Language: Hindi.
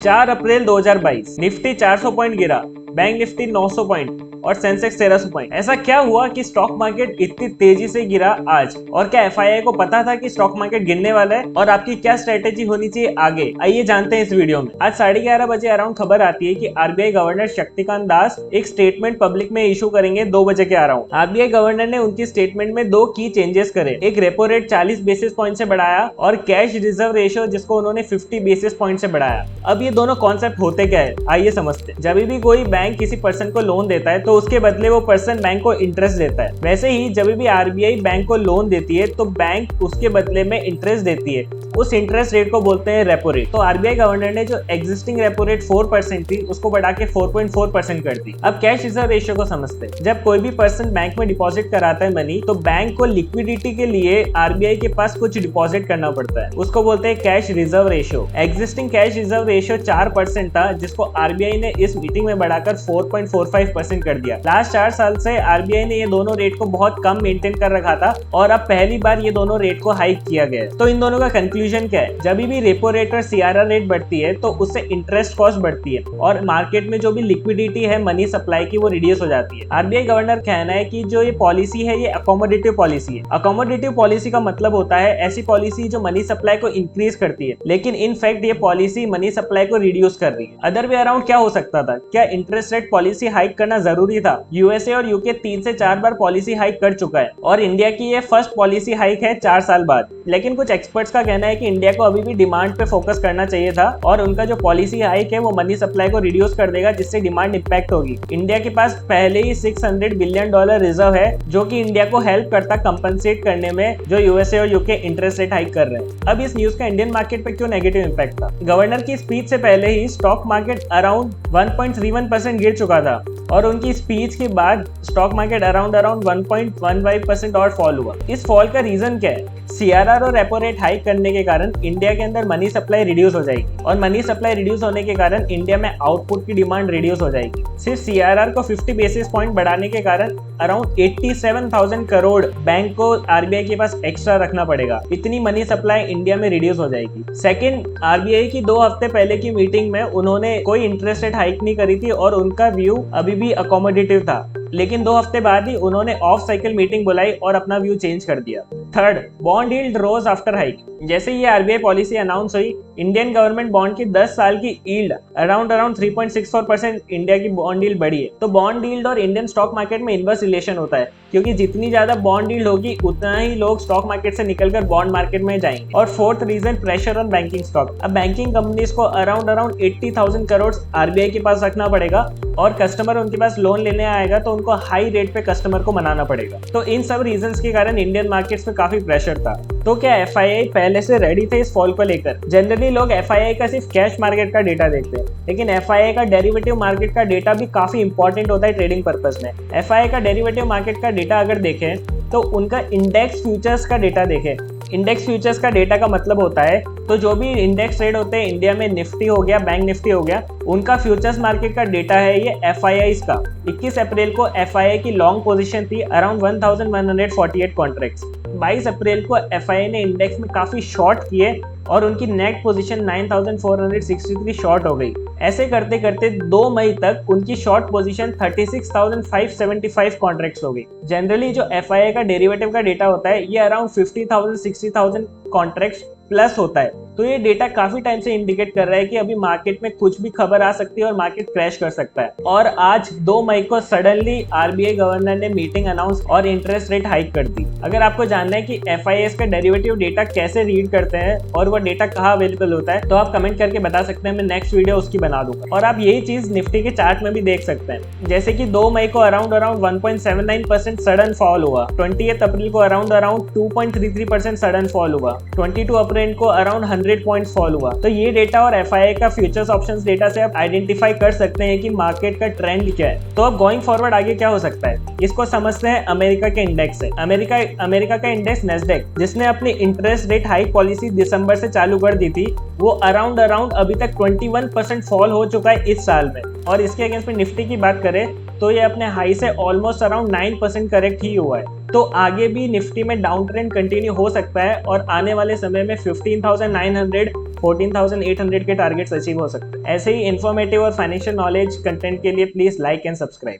4 अप्रैल 2022 निफ्टी 400 पॉइंट गिरा, बैंक निफ्टी 900 पॉइंट और सेंसेक्स 1300 पॉइंट। ऐसा क्या हुआ कि स्टॉक मार्केट इतनी तेजी से गिरा आज? और क्या एफआईआई को पता था कि स्टॉक मार्केट गिरने वाला है? और आपकी क्या स्ट्रेटेजी होनी चाहिए आगे, आइए जानते हैं इस वीडियो में। आज 11:30 बजे अराउंड खबर आती है कि आरबीआई गवर्नर शक्तिकांत दास एक स्टेटमेंट पब्लिक में इशू करेंगे 2 बजे के अराउंड। आरबीआई गवर्नर ने उनकी स्टेटमेंट में 2 की चेंजेस करे। एक रेपो रेट 40 बेसिस पॉइंट से बढ़ाया और कैश रिजर्व रेशियो जिसको उन्होंने 50 बेसिस पॉइंट से बढ़ाया। अब ये दोनों कॉन्सेप्ट होते क्या है, आइए समझते हैं। जब भी कोई बैंक किसी पर्सन को लोन देता है तो उसके बदले वो पर्सन बैंक को इंटरेस्ट देता है। वैसे ही जब भी आरबीआई बैंक को लोन देती है तो बैंक उसके बदले में इंटरेस्ट देती है। उस इंटरेस्ट रेट को बोलते हैं रेपो रेट। तो आरबीआई गवर्नर ने जो एग्जिस्टिंग रेपो रेट 4% थी उसको बढ़ा के 4.4% कर दी। अब कैश रिजर्व रेशियो को समझते हैं। जब कोई भी पर्सन बैंक में डिपॉजिट कराता है मनी, तो बैंक को लिक्विडिटी के लिए आरबीआई के पास कुछ डिपॉजिट करना पड़ता है, उसको बोलते हैं cash reserve ratio. Existing cash reserve ratio 4% था, जिसको आरबीआई ने इस मीटिंग में बढ़ाकर 4.45% कर दिया। लास्ट 4 साल से आरबीआई ने ये दोनों रेट को बहुत कम मेंटेन कर रखा था और अब पहली बार ये दोनों रेट को हाइक किया गया है। तो इन दोनों का कंक्लूजन क्या है? जब भी रेपो रेट और सीआरआर रेट बढ़ती है तो उससे इंटरेस्ट कॉस्ट बढ़ती है और मार्केट में जो भी लिक्विडिटी है मनी सप्लाई की वो रिड्यूस हो जाती है। आरबीआई गवर्नर कहना है कि जो ये पॉलिसी है ये अकोमोडेटिव पॉलिसी है। अकोमोडेटिव पॉलिसी का मतलब होता है ऐसी पॉलिसी जो मनी सप्लाई को इंक्रीज करती है, लेकिन इन फैक्ट ये पॉलिसी मनी सप्लाई को रिड्यूस कर रही है। अदर वे अराउंड क्या हो सकता था? क्या इंटरेस्ट रेट पॉलिसी हाइक करना जरूरी था? यूएसए और यूके 3 से 4 बार पॉलिसी हाइक कर चुका है और इंडिया की ये फर्स्ट पॉलिसी हाइक है 4 साल बाद। लेकिन कुछ एक्सपर्ट्स का कहना है कि इंडिया को अभी भी डिमांड पे फोकस करना चाहिए था और उनका जो पॉलिसी हाइक है वो मनी सप्लाई को रिड्यूस कर देगा, जिससे डिमांड इंपैक्ट होगी। इंडिया के पास पहले ही $600 बिलियन रिजर्व है, जो कि इंडिया को हेल्प करता कंपनसेट करने में जो यूएसए और यूके इंटरेस्ट रेट हाइक कर रहे हैं। अब इस न्यूज का इंडियन मार्केट पे क्यों नेगेटिव इंपैक्ट था? गवर्नर की स्पीच से पहले ही स्टॉक मार्केट अराउंड 1.31% गिर चुका था और उनकी स्पीच के बाद स्टॉक मार्केट अराउंड 1.15% और फॉल हुआ। इस फॉल का रीजन क्या है? सीआरआर और रेपो रेट हाइक करने के कारण इंडिया के अंदर मनी सप्लाई रिड्यूस हो जाएगी और मनी सप्लाई रिड्यूस होने के कारण इंडिया में आउटपुट की डिमांड रिड्यूस हो जाएगी। सिर्फ सीआरआर को 50 बेसिस पॉइंट बढ़ाने के कारण अराउंड 87,000 करोड़ बैंक को आरबीआई के पास एक्स्ट्रा रखना पड़ेगा। इतनी मनी सप्लाई इंडिया में रिड्यूस हो जाएगी। सेकंड, आरबीआई की 2 हफ्ते पहले की मीटिंग में उन्होंने कोई इंटरेस्ट रेट हाइक नहीं करी थी और उनका व्यू अभी भी अकोमोडेटिव था, लेकिन 2 हफ्ते बाद ही उन्होंने ऑफ साइकिल मीटिंग बुलाई और अपना व्यू चेंज कर दिया। थर्ड, बॉन्ड यील्ड रोज आफ्टर हाइक। जैसे ये आरबीआई पॉलिसी अनाउंस हुई, इंडियन गवर्नमेंट बॉन्ड की 10 साल की यील्ड अराउंड 3.64% इंडिया की बॉन्ड यील्ड बढ़ी है। तो बॉन्ड यील्ड और इंडियन स्टॉक मार्केट में इनवर्स रिलेशन होता है, क्योंकि जितनी ज्यादा बॉन्ड यील्ड होगी उतना ही लोग स्टॉक मार्केट से निकलकर बॉन्ड मार्केट में जाएंगे। और fourth reason, pressure on banking stock. अब बैंकिंग कंपनीज को अराउंड 80,000 करोड़ आरबीआई के पास रखना पड़ेगा और कस्टमर उनके पास लोन लेने आएगा तो उनको हाई रेट पे कस्टमर को मनाना पड़ेगा। तो इन सब रीजंस के कारण इंडियन मार्केट्स में काफी प्रेशर था। तो क्या एफआईआई पहले से रेडी थे इस फॉल को लेकर? जनरली लोग एफआईआई का सिर्फ कैश मार्केट का डेटा देखते हैं, लेकिन एफआईआई का डेरिवेटिव मार्केट का डेटा भी काफी इंपॉर्टेंट होता है ट्रेडिंग पर्पस में। एफआईआई का डेरिवेटिव मार्केट का डेटा अगर देखें तो उनका इंडेक्स फ्यूचर्स का डेटा देखें। इंडेक्स फ्यूचर्स का डेटा का मतलब होता है तो जो भी इंडेक्स ट्रेड होते हैं इंडिया में, निफ्टी हो गया, बैंक निफ्टी हो गया, उनका फ्यूचर्स मार्केट का डेटा है ये एफआईआई का। 21 अप्रैल को एफआईआई की लॉन्ग पोजीशन थी अराउंड 1148 कॉन्ट्रैक्ट्स। 22 अप्रैल को एफआईआई ने इंडेक्स में काफी शॉर्ट किए और उनकी नेट पोजीशन 9463 शॉर्ट हो गई। ऐसे करते करते 2 मई तक उनकी शॉर्ट पोजीशन 36,575 कॉन्ट्रैक्ट्स हो गई। जनरली जो एफआईआई का डेरिवेटिव का डेटा होता है ये अराउंड 50,000 60,000 कॉन्ट्रैक्ट्स प्लस होता है। तो ये डेटा काफी टाइम से इंडिकेट कर रहा है कि अभी मार्केट में कुछ भी खबर आ सकती है और मार्केट क्रैश कर सकता है। और आज 2 मई को सडनली आरबीआई गवर्नर ने मीटिंग अनाउंस और इंटरेस्ट रेट हाइक कर दी। अगर आपको जानना है कि एफआईएस का डेरिवेटिव डेटा कैसे रीड करते हैं और वो डेटा कहाँ अवेलेबल होता है तो आप कमेंट करके बता सकते हैं, मैं नेक्स्ट वीडियो उसकी बना दूंगा। और आप यही चीज निफ्टी के चार्ट में भी देख सकते हैं। जैसे कि 2 मई को अराउंड 1.79% सडन फॉल हुआ, 20 अप्रैल को अराउंड 2.33% सडन फॉल हुआ, 22 अप्रैल को अराउंड 100 पॉइंट्स फॉल हुआ। तो ये डेटा और एफआईआई का फ्यूचर्स ऑप्शंस डेटा से आप आइडेंटिफाई कर सकते हैं कि मार्केट का ट्रेंड क्या है। तो अब गोइंग फॉरवर्ड आगे क्या हो सकता है इसको समझते हैं अमेरिका के इंडेक्स से। अमेरिका का इंडेक्स नेस्डेक, जिसने अपनी इंटरेस्ट रेट हाइक पॉलिसी दिसंबर से चालू कर दी थी, वो अराउंड अभी तक 21% फॉल हो चुका है इस साल में। और इसके अगेंस्ट में निफ्टी की बात करें तो ये अपने हाई से ऑलमोस्ट अराउंड 9% करेक्ट ही हुआ है। तो आगे भी निफ्टी में डाउन ट्रेंड कंटिन्यू हो सकता है और आने वाले समय में 15,900 14,800 के टारगेट्स अचीव हो सकते हैं। ऐसे ही इन्फॉर्मेटिव और फाइनेंशियल नॉलेज कंटेंट के लिए प्लीज लाइक एंड सब्सक्राइब।